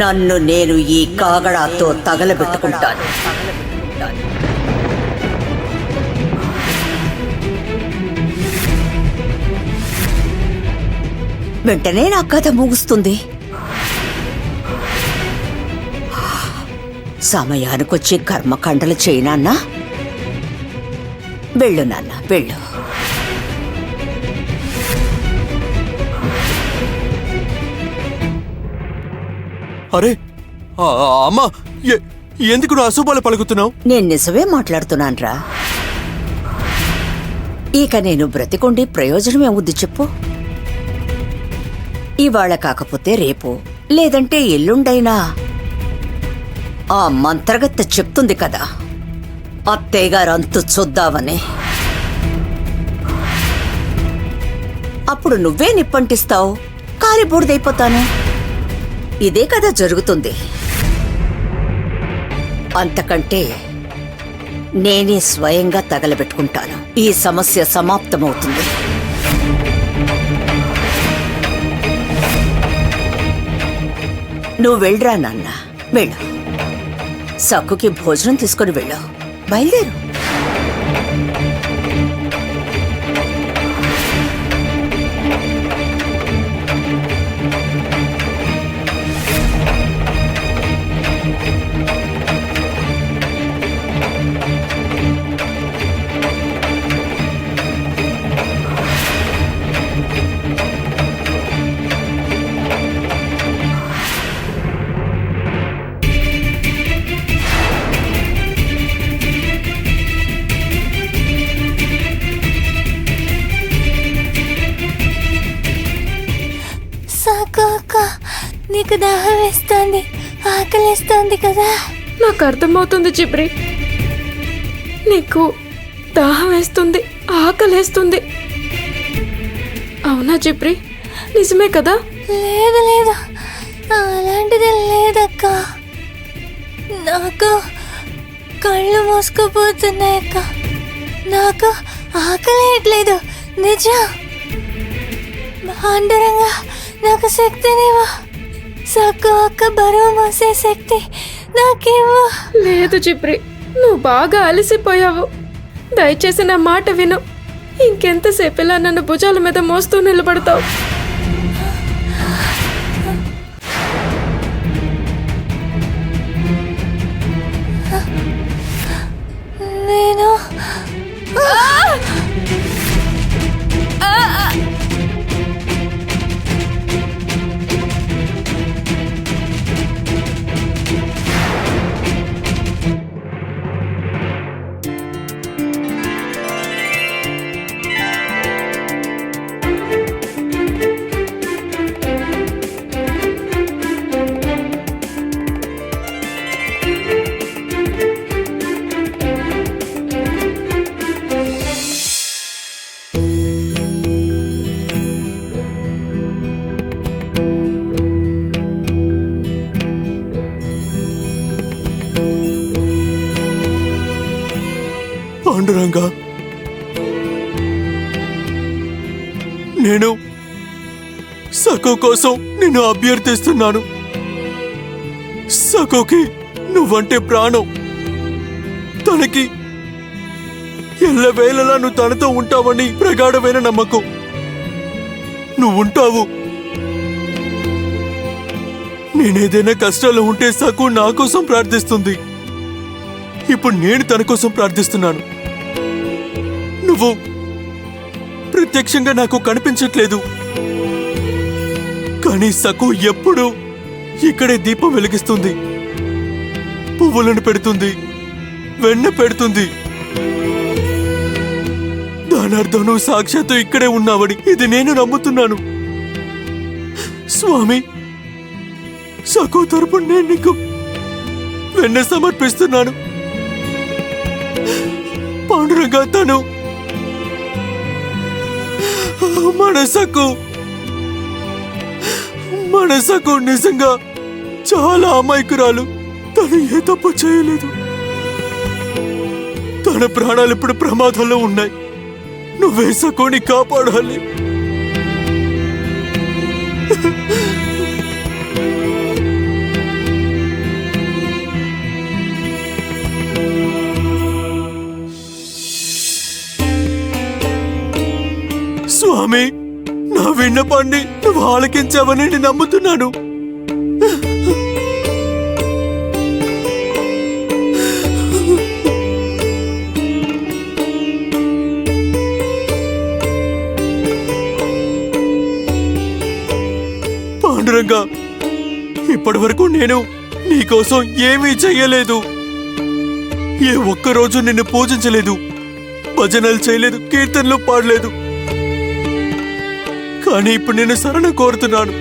నన్ను నేను ఈ కాగడాతో తగలబెట్టుకుంటాను. వెంటనే నా కథ ముగుస్తుంది. సమయానికొచ్చి కర్మకాండలు చేయనాన్నా. వెళ్ళు నాన్న, వెళ్ళు. అరే అమ్మా, ఎందుకు నువ్వు అశుభాలు పలుకుతున్నావు? నేను నిజమే మాట్లాడుతున్నాన్రా. ఇక నేను బ్రతికుండి ప్రయోజనం ఏముంది చెప్పు? ఇవాళ కాకపోతే రేపు, లేదంటే ఎల్లుండైనా ఆ మంత్రగత్తె చెప్తుంది కదా, అత్తయ్యగారు అంతు చూద్దామని. అప్పుడు నువ్వే నిప్పంటిస్తావు, కాలి బూడిదైపోతాను. ఇదే కదా జరుగుతుంది. అంతకంటే నేనే స్వయంగా తగలబెట్టుకుంటాను. ఈ సమస్య సమాప్తమవుతుంది. నువ్వు వెళ్ళరా నాన్న, వెళ్ళు. సక్కుకి భోజనం తీసుకొని వెళ్ళు. బయలుదేరు. నీకు దాహం వేస్తుంది, ఆకలిస్తుంది కదా? నాకు అర్థమవుతుంది చిబ్రి, నీకు దాహం వేస్తుంది, ఆకలేస్తుంది. అవునా చిబ్రి, నిజమే కదా? లేదు లేదు, అలాంటిది లేదక్క. నాకు కళ్ళు మూసుకుపోతున్నాయక్క. నాకు ఆకలేయట్లేదు, నిజం. పాండురంగా నాకు శక్తినివ్వు. సక్కు అక్క బరువు మోసే శక్తి నాకేమో. లేదు చిబ్రి, నువ్వు బాగా అలసిపోయావు. దయచేసి నా మాట విను. ఇంకెంతసేపు ఇలా నన్ను భుజాల మీద మోస్తూ నిలబడతావు? నేను పాండురంగా, నేను సఖు కోసం నిన్ను అభ్యర్థిస్తున్నాను. సఖుకి నువ్వంటే ప్రాణం. తనకి ఎల్లవేళలా నువ్వు తనతో ఉంటావని ప్రగాఢమైన నమ్మకం. నువ్వుంటావు. నేనేదైనా కష్టాలు ఉంటే సఖు నా కోసం ప్రార్థిస్తుంది. ఇప్పుడు నేను తన కోసం ప్రార్థిస్తున్నాను. నువ్వు ప్రత్యక్షంగా నాకు కనిపించట్లేదు, కానీ సఖు ఎప్పుడూ ఇక్కడే దీపం వెలిగిస్తుంది, పువ్వులను పెడుతుంది, వెన్న పెడుతుంది. దానర్థం నువ్వు సాక్షాత్తు ఇక్కడే ఉన్నావని ఇది నేను నమ్ముతున్నాను. స్వామి, సఖు తరపున నేను నీకు వెన్న సమర్పిస్తున్నాను. పాండురంగా, తను మనసకు నిజంగా చాలా అమాయకురాలు. తను ఏ తప్పు చేయలేదు. తన ప్రాణాలు ఇప్పుడు ప్రమాదంలో ఉన్నాయి. నువ్వే సఖుని కాపాడాలి. స్వామి, నా విన్నపాన్ని నువ్వు ఆలకించావని నేను నమ్ముతున్నాను. పాండురంగా, ఇప్పటి వరకు నేను నీకోసం ఏమీ చెయ్యలేదు. ఏ ఒక్కరోజు నిన్ను పూజించలేదు, భజనలు చేయలేదు, కీర్తనలు పాడలేదు. కానీ ఇప్పుడు నేను శరణ కోరుతున్నాను.